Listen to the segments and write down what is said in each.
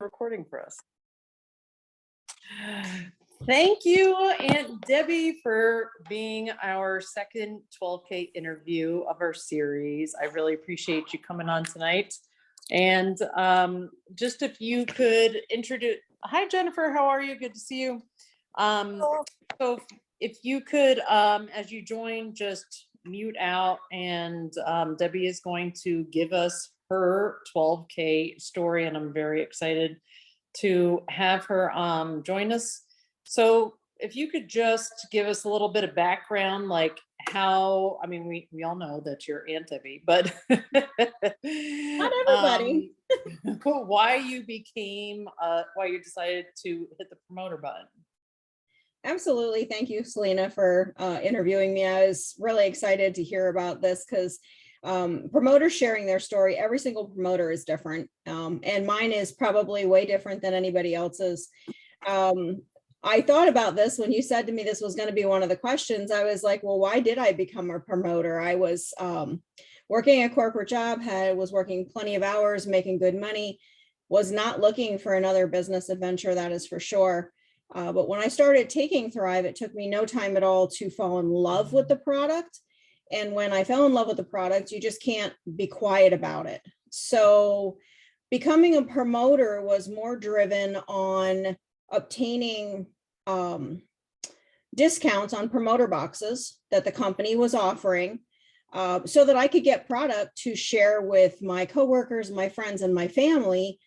recording for us. Thank you, Aunt Debbie, for being our second 12K interview of our series. I really appreciate you coming on tonight. And just if you could introduce, hi Jennifer, how are you? Good to see you. So if you could, as you join, just mute out, and Debbie is going to give us her 12K story, and I'm very excited to have her join us. So if you could just give us a little bit of background, like how, I mean, we all know that you're Aunt Debbie, but not everybody. why you became, why you decided to hit the promoter button. Absolutely. Thank you, Selena, for interviewing me. I was really excited to hear about this because promoters sharing their story, every single promoter is different. And mine is probably way different than anybody else's. I thought about this when you said to me this was going to be one of the questions. I was like, well, why did I become a promoter? I was working a corporate job, was working plenty of hours, making good money, was not looking for another business adventure, that is for sure. But when I started taking Thrive, it took me no time at all to fall in love with the product. And when I fell in love with the product, you just can't be quiet about it. So becoming a promoter was more driven on obtaining discounts on promoter boxes that the company was offering, so that I could get product to share with my coworkers, my friends, and my family,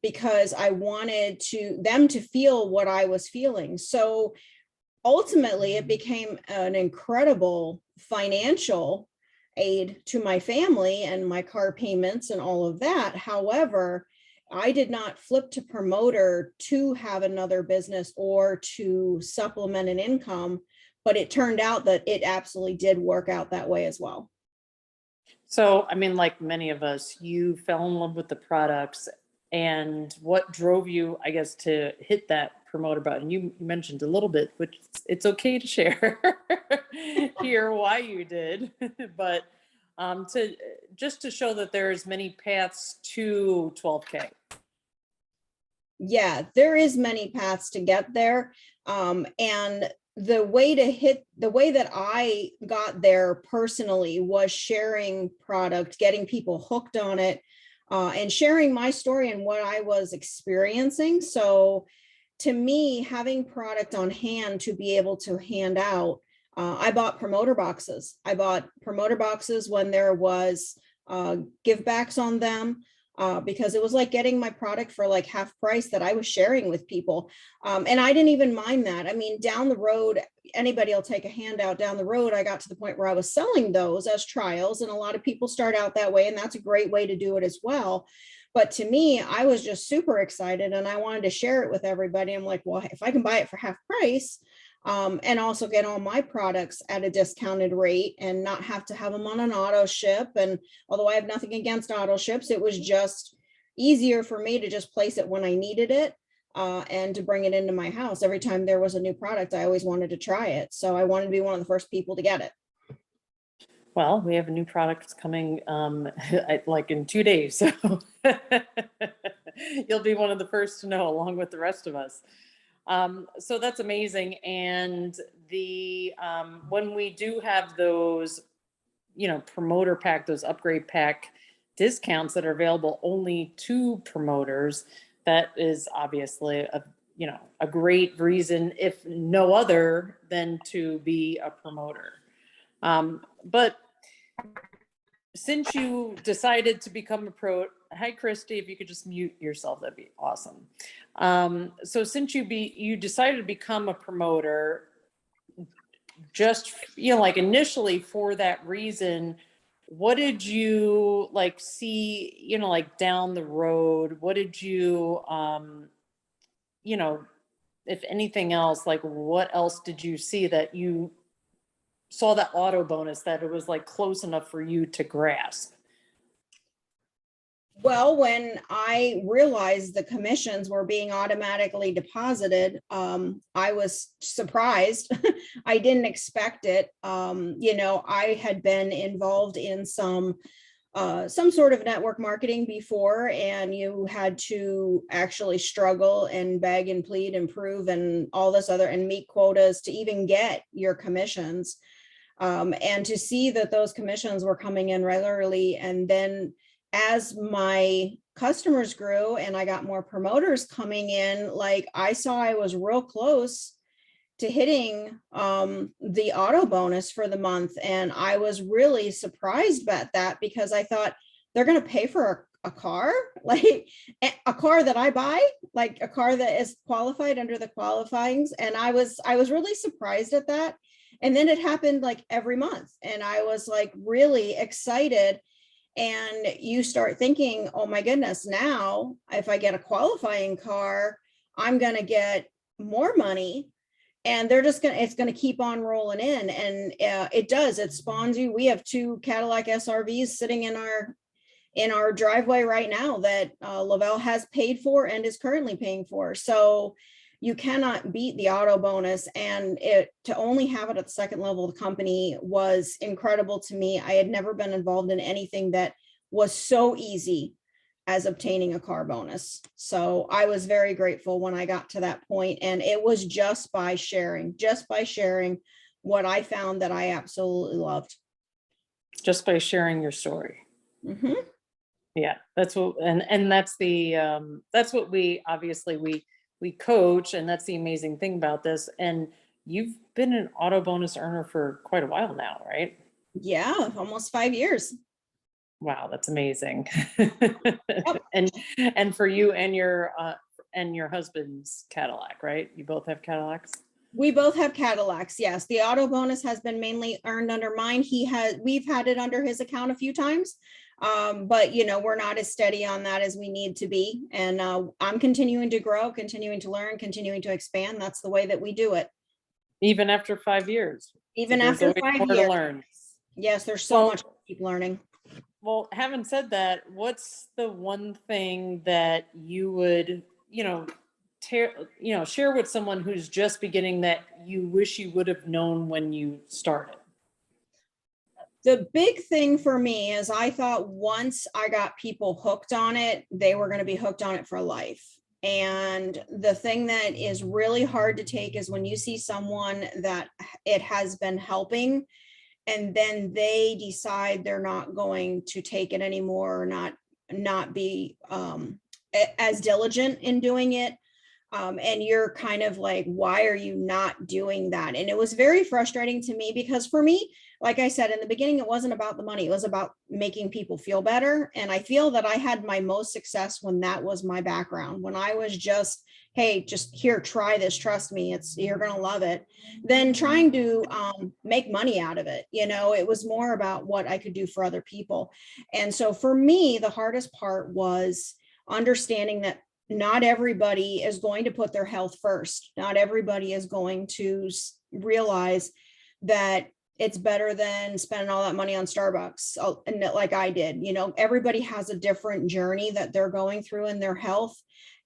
because I wanted them to feel what I was feeling. So ultimately, it became an incredible financial aid to my family and my car payments and all of that. However, I did not flip to promoter to have another business or to supplement an income, but it turned out that it absolutely did work out that way as well. So, I mean, like many of us, you fell in love with the products, and what drove you, I guess, to hit that promoter button? You mentioned a little bit, which it's okay to share here why you did, but to show that there's many paths to 12K. Yeah, there is many paths to get there. And the way that I got there personally was sharing product, getting people hooked on it, and sharing my story and what I was experiencing. So to me, having product on hand to be able to hand out, I bought promoter boxes. I bought promoter boxes when there was give backs on them, because it was like getting my product for like half price that I was sharing with people. And I didn't even mind that. I mean, down the road, anybody will take a handout. Down the road, I got to the point where I was selling those as trials, and a lot of people start out that way, and that's a great way to do it as well. But to me, I was just super excited and I wanted to share it with everybody. I'm like, well, if I can buy it for half price, and also get all my products at a discounted rate and not have to have them on an auto ship. And although I have nothing against auto ships, it was just easier for me to just place it when I needed it, and to bring it into my house. Every time there was a new product, I always wanted to try it. So I wanted to be one of the first people to get it. Well, we have a new product coming like in 2 days. So you'll be one of the first to know, along with the rest of us. So that's amazing. And when we do have those, promoter pack, those upgrade pack discounts that are available only to promoters, that is obviously a great reason, if no other, than to be a promoter. But since you decided to become a pro, hi Christy, if you could just mute yourself, that'd be awesome. So since you decided to become a promoter, just like initially for that reason, what did you like see, like down the road? What did you if anything else, like what else did you see that you saw that auto bonus, that it was like close enough for you to grasp? Well, when I realized the commissions were being automatically deposited, I was surprised. I didn't expect it. I had been involved in some some sort of network marketing before, and you had to actually struggle and beg and plead and prove and all this other and meet quotas to even get your commissions. And to see that those commissions were coming in regularly. And then as my customers grew and I got more promoters coming in, like I saw I was real close to hitting the auto bonus for the month. And I was really surprised at that because I thought they're going to pay for a car, like a car that I buy, like a car that is qualified under the qualifyings. And I was really surprised at that. And then it happened like every month. And I was like really excited. And you start thinking, oh my goodness, now if I get a qualifying car, I'm going to get more money. And they're just it's going to keep on rolling in. And it spawns you. We have 2 Cadillac SRVs sitting in our driveway right now that Lavelle has paid for and is currently paying for. So you cannot beat the auto bonus, and to only have it at the second level of the company was incredible to me. I had never been involved in anything that was so easy as obtaining a car bonus. So I was very grateful when I got to that point, and it was just by sharing what I found that I absolutely loved. Just by sharing your story. Mm-hmm. Yeah, that's what, and that's what we obviously we coach, and that's the amazing thing about this. And you've been an auto bonus earner for quite a while now, right? Yeah, almost 5 years. Wow, that's amazing. And for you and your husband's Cadillac, right? You both have Cadillacs? We both have Cadillacs. Yes. The auto bonus has been mainly earned under mine. We've had it under his account a few times. But we're not as steady on that as we need to be. And I'm continuing to grow, continuing to learn, continuing to expand. That's the way that we do it. Even after 5 years. Even after 5 years. To learn. Yes, there's so much to keep learning. Well, having said that, what's the one thing that you would, share with someone who's just beginning that you wish you would have known when you started? The big thing for me is I thought once I got people hooked on it, they were going to be hooked on it for life. And the thing that is really hard to take is when you see someone that it has been helping, and then they decide they're not going to take it anymore, or not be as diligent in doing it. And you're kind of like, why are you not doing that? And it was very frustrating to me because for me, like I said in the beginning, it wasn't about the money. It was about making people feel better. And I feel that I had my most success when that was my background, when I was just, hey, just here, try this, trust me, you're going to love it. Then trying to make money out of it. It was more about what I could do for other people. And so for me, the hardest part was understanding that not everybody is going to put their health first. Not everybody is going to realize that it's better than spending all that money on Starbucks, and like I did. Everybody has a different journey that they're going through in their health,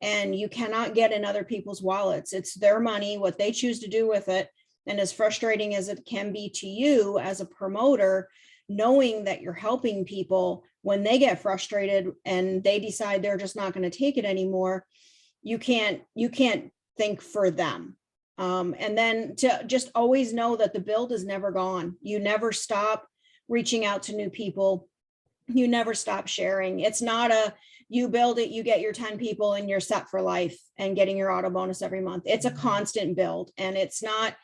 and you cannot get in other people's wallets. It's their money, what they choose to do with it. And as frustrating as it can be to you as a promoter, knowing that you're helping people, when they get frustrated and they decide they're just not going to take it anymore, you can't think for them. And then to just always know that the build is never gone. You never stop reaching out to new people. You never stop sharing. It's not you build it, you get your 10 people and you're set for life and getting your auto bonus every month. It's a constant build. And it's not,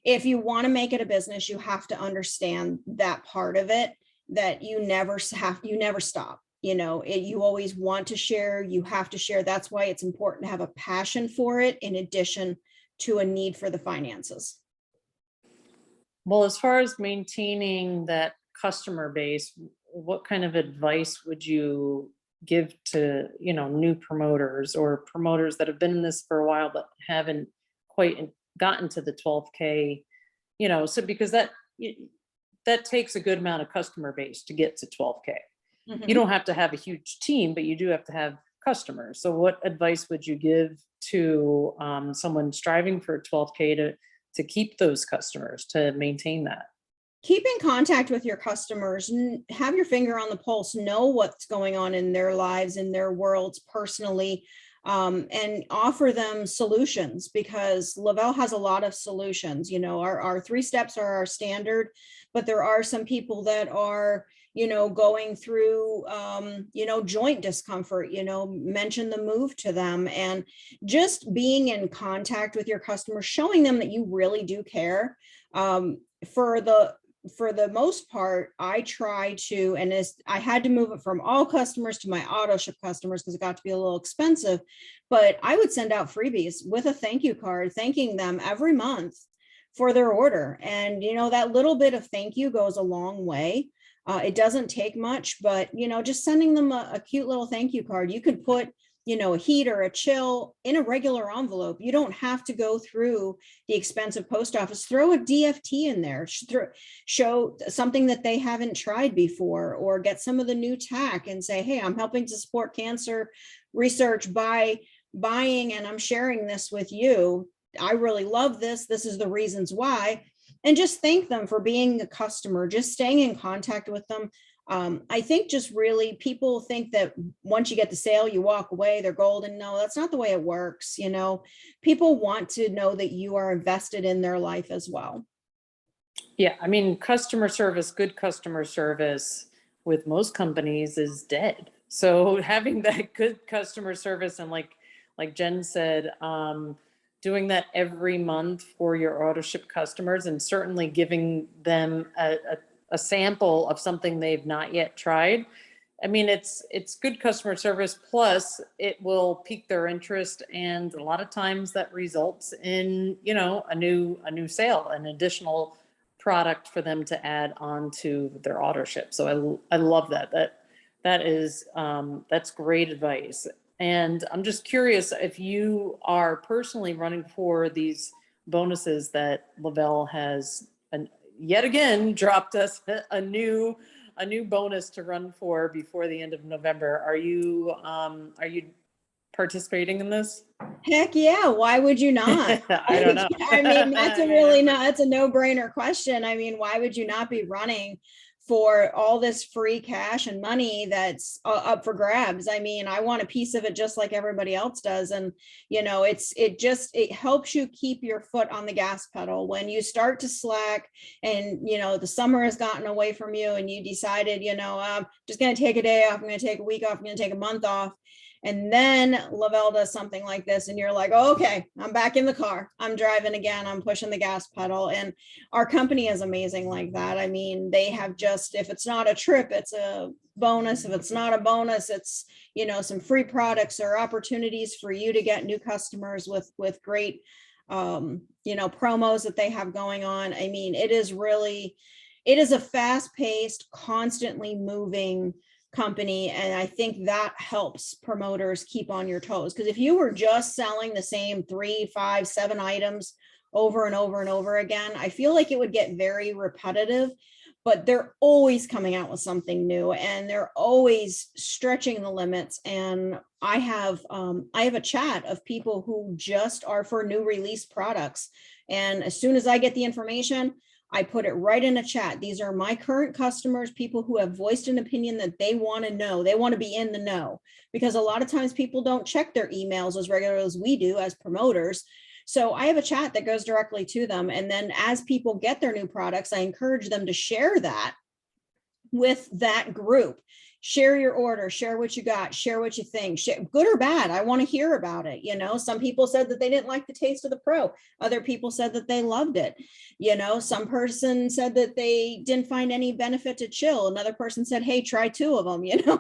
if you want to make it a business, you have to understand that part of it, that you never stop. You always want to share, you have to share. That's why it's important to have a passion for it in addition to a need for the finances. Well, as far as maintaining that customer base, what kind of advice would you give to, new promoters or promoters that have been in this for a while but haven't quite gotten to the 12K, so because that takes a good amount of customer base to get to 12K. Mm-hmm. You don't have to have a huge team, but you do have to have customers. So what advice would you give to someone striving for 12K to keep those customers, to maintain that? keep in contact with your customers, have your finger on the pulse, know what's going on in their lives, in their worlds personally, and offer them solutions, because Lavelle has a lot of solutions. You know, our 3 steps are our standard, but there are some people that are, you know, going through, you know, joint discomfort, you know, mention the move to them, and just being in contact with your customers, showing them that you really do care. For the most part, I try to, and I had to move it from all customers to my auto ship customers because it got to be a little expensive, but I would send out freebies with a thank you card, thanking them every month for their order. And, you know, that little bit of thank you goes a long way. It doesn't take much, but, you know, just sending them a cute little thank you card. You could put, you know, a heat or a chill in a regular envelope. You don't have to go through the expensive post office. Throw a DFT in there, show something that they haven't tried before, or get some of the new tack and say, hey, I'm helping to support cancer research by buying, and I'm sharing this with you. I really love this. This is the reasons why. And just thank them for being a customer, just staying in contact with them. I think just really people think that once you get the sale, you walk away, they're golden. No, that's not the way it works. You know, people want to know that you are invested in their life as well. Yeah, I mean, customer service, good customer service with most companies is dead. So having that good customer service, and like Jen said, doing that every month for your auto ship customers, and certainly giving them a sample of something they've not yet tried. I mean, it's good customer service, plus it will pique their interest, and a lot of times that results in, you know, a new sale, an additional product for them to add on to their auto ship. So I love that. That is that's great advice. And I'm just curious if you are personally running for these bonuses that Lavelle has yet again dropped us a new bonus to run for before the end of November. Are you participating in this? Heck yeah, why would you not? I don't know. I mean, that's a really not, that's a no-brainer question. I mean, why would you not be running for all this free cash and money that's up for grabs? I mean, I want a piece of it just like everybody else does. And, you know, it helps you keep your foot on the gas pedal when you start to slack, and, you know, the summer has gotten away from you and you decided, you know, I'm just going to take a day off, I'm going to take a week off, I'm going to take a month off. And then Lavelle does something like this, and you're like, oh, okay, I'm back in the car. I'm driving again. I'm pushing the gas pedal. And our company is amazing like that. I mean, they have just, if it's not a trip, it's a bonus. If it's not a bonus, it's, you know, some free products or opportunities for you to get new customers with great, you know, promos that they have going on. I mean, it is a fast-paced, constantly moving company, and I think that helps promoters keep on your toes, because if you were just selling the same 3, 5, 7 items over and over and over again, I feel like it would get very repetitive. But they're always coming out with something new, and they're always stretching the limits. And I have a chat of people who just are for new release products, and as soon as I get the information, I put it right in a chat. These are my current customers, people who have voiced an opinion that they want to know. They want to be in the know, because a lot of times people don't check their emails as regularly as we do as promoters. So I have a chat that goes directly to them. And then as people get their new products, I encourage them to share that with that group. Share your order, share what you got, share what you think, good or bad. I want to hear about it. You know, some people said that they didn't like the taste of the Pro. Other people said that they loved it. You know, some person said that they didn't find any benefit to chill. Another person said, hey, try 2 of them. You know,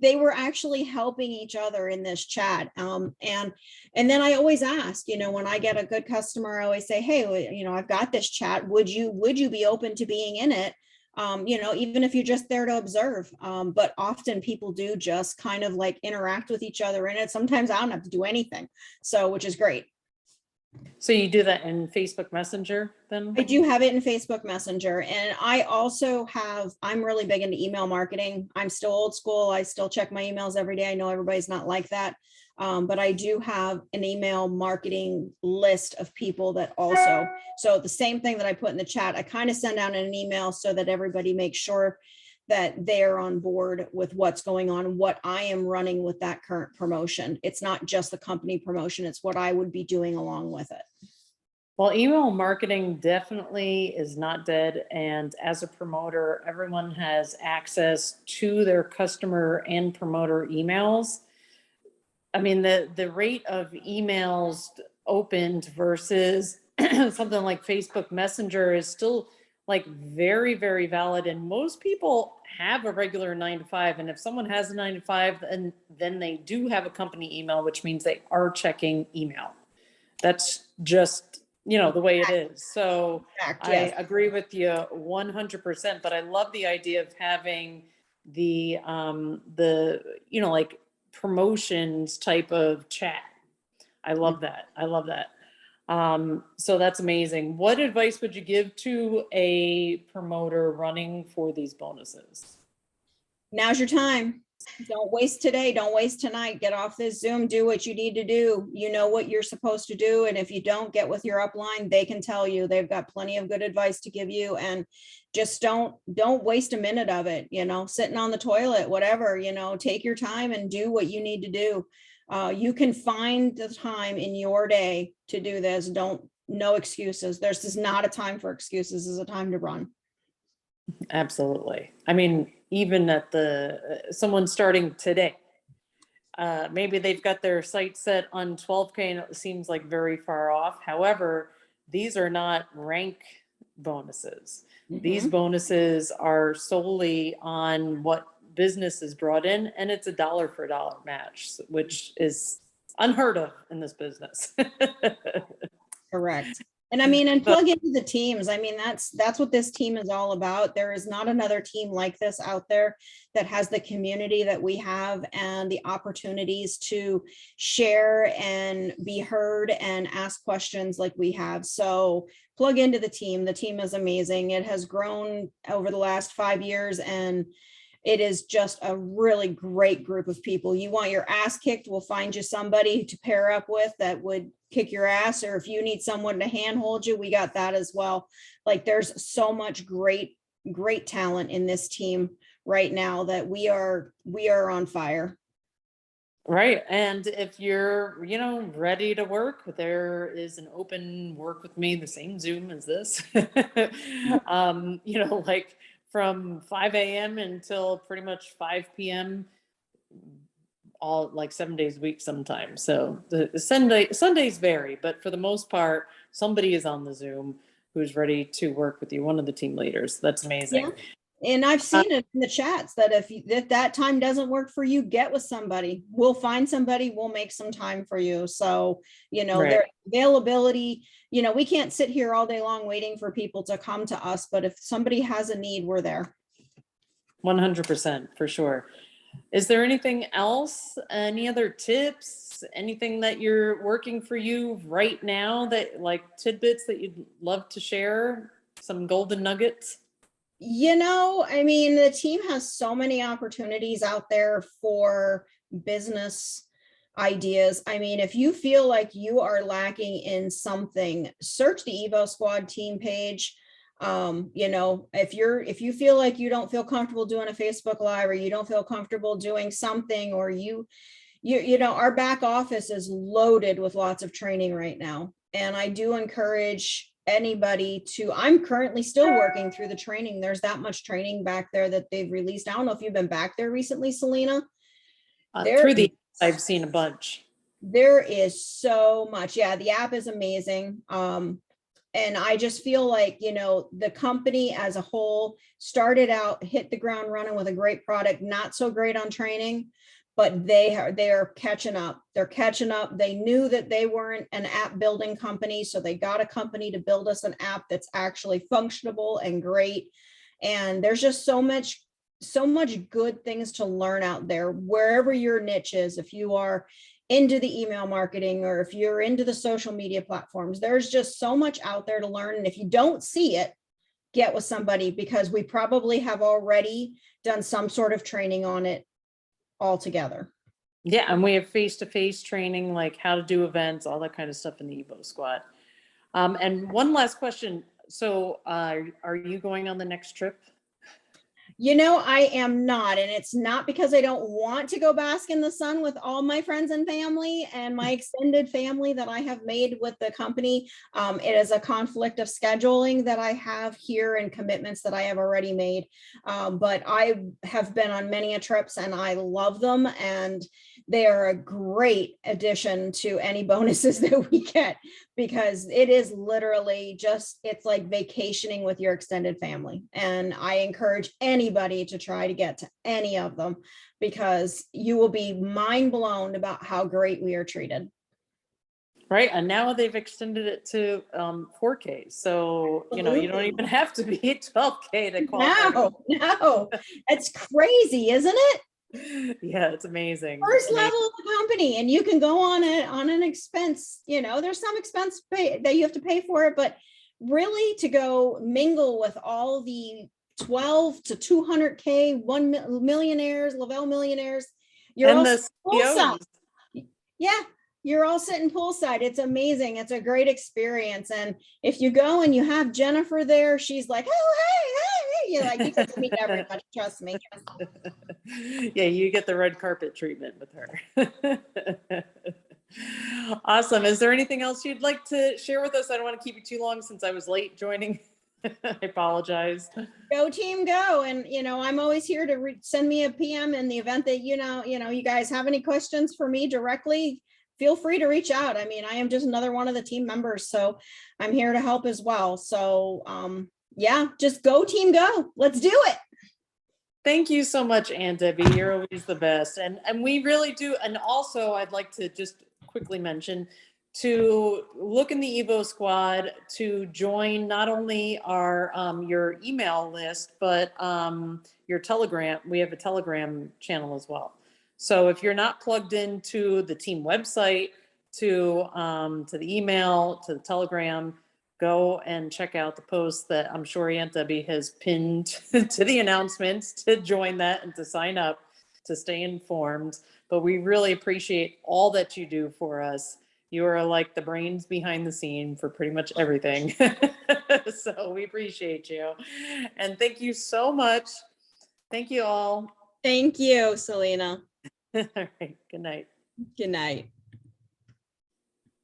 they were actually helping each other in this chat. And then I always ask, you know, when I get a good customer, I always say, hey, you know, I've got this chat. Would you be open to being in it? You know, even if you're just there to observe. But often people do just kind of like interact with each other in it. Sometimes I don't have to do anything. So, which is great. So you do that in Facebook Messenger then? I do have it in Facebook Messenger, and I also have, I'm really big into email marketing. I'm still old school. I still check my emails every day. I know everybody's not like that. But I do have an email marketing list of people that also, so the same thing that I put in the chat, I kind of send out an email so that everybody makes sure that they're on board with what's going on, what I am running with that current promotion. It's not just the company promotion, it's what I would be doing along with it. Well, email marketing definitely is not dead. And as a promoter, everyone has access to their customer and promoter emails. I mean, the rate of emails opened versus something like Facebook Messenger is still like very, very valid. And most people have a regular 9 to 5. And if someone has a 9 to 5, then they do have a company email, which means they are checking email. That's just, the way it is. So Fact, I yes. agree with you 100%, but I love the idea of having the, like promotions type of chat. I love that. I love that. So that's amazing. What advice would you give to a promoter running for these bonuses? Now's your time. Don't waste today. Don't waste tonight. Get off this Zoom. Do what you need to do. You know what you're supposed to do. And if you don't, get with your upline. They can tell you. They've got plenty of good advice to give you. And just don't waste a minute of it, sitting on the toilet, whatever, take your time and do what you need to do. You can find the time in your day to do this. No excuses. This is not a time for excuses. This is a time to run. Absolutely. I mean, even at someone starting today, maybe they've got their sight set on 12K and it seems like very far off. However, these are not rank bonuses. These bonuses are solely on what business is brought in, and it's a dollar for dollar match, which is unheard of in this business. Correct. And I mean, and plug into the teams. I mean, that's what this team is all about. There is not another team like this out there that has the community that we have and the opportunities to share and be heard and ask questions like we have. So plug into the team. The team is amazing. It has grown over the last 5 years, and it is just a really great group of people. You want your ass kicked, we'll find you somebody to pair up with that would kick your ass, or if you need someone to handhold you, we got that as well. Like, there's so much great talent in this team right now that we are on fire. Right. And if you're, ready to work, there is an open work with me, the same Zoom as this, like from 5 a.m. until pretty much 5 p.m. all like 7 days a week sometimes. So the Sundays vary, but for the most part, somebody is on the Zoom who's ready to work with you, one of the team leaders. That's amazing. Yeah. And I've seen it in the chats that if that time doesn't work for you, get with somebody. We'll find somebody, we'll make some time for you. So, Right. their availability, we can't sit here all day long waiting for people to come to us, but if somebody has a need, we're there. 100% for sure. Is there anything else? Any other tips? Anything that you're working for you right now that like tidbits that you'd love to share? Some golden nuggets? I mean, the team has so many opportunities out there for business ideas. I mean, if you feel like you are lacking in something, search the Evo Squad team page. If you feel like you don't feel comfortable doing a Facebook Live, or you don't feel comfortable doing something, or our back office is loaded with lots of training right now. And I do encourage anybody I'm currently still working through the training. There's that much training back there that they've released. I don't know if you've been back there recently, Selena. I've seen a bunch. There is so much. Yeah, the app is amazing. And I just feel like, the company as a whole started out, hit the ground running with a great product, not so great on training, but they are catching up. They're catching up. They knew that they weren't an app building company, so they got a company to build us an app that's actually functionable and great. And there's just so much good things to learn out there, wherever your niche is. If you are into the email marketing, or if you're into the social media platforms, there's just so much out there to learn. And if you don't see it, get with somebody, because we probably have already done some sort of training on it all together. Yeah, and we have face-to-face training, like how to do events, all that kind of stuff in the Evo Squad. And one last question. So are you going on the next trip? You know, I am not, and it's not because I don't want to go bask in the sun with all my friends and family and my extended family that I have made with the company. It is a conflict of scheduling that I have here and commitments that I have already made. But I have been on many trips and I love them, and they are a great addition to any bonuses that we get, because it is literally just, it's like vacationing with your extended family. And I encourage anybody to try to get to any of them, because you will be mind blown about how great we are treated. Right, and now they've extended it to 4K. So, you know, you don't even have to be 12K to qualify. No, it's crazy, isn't it? Yeah, it's amazing. First Amazing. level of the company, and you can go on it on an expense. You know, there's some expense that you have to pay for it, but really to go mingle with all the 12 to 200K millionaires, Lavelle millionaires, you're And all the poolside. CEOs. Yeah, you're all sitting poolside. It's amazing. It's a great experience. And if you go and you have Jennifer there, she's like, oh, hey, you're like, you get to meet everybody. Trust me. Yeah, you get the red carpet treatment with her. Awesome. Is there anything else you'd like to share with us? I don't want to keep you too long since I was late joining. I apologize. Go team, go. And, you know, I'm always here to send me a PM in the event that, you guys have any questions for me directly, feel free to reach out. I mean, I am just another one of the team members, so I'm here to help as well. So, yeah, just go team, go. Let's do it. Thank you so much, Aunt Debbie. You're always the best. And we really do. And also, I'd like to just quickly mention to look in the Evo Squad to join not only our your email list, but your Telegram. We have a Telegram channel as well. So if you're not plugged into the team website, to the email, to the Telegram, go and check out the post that I'm sure Aunt Debbie has pinned to the announcements to join that and to sign up to stay informed. But we really appreciate all that you do for us. You are like the brains behind the scene for pretty much everything. So we appreciate you. And thank you so much. Thank you all. Thank you, Selena. All right. Good night. Good night.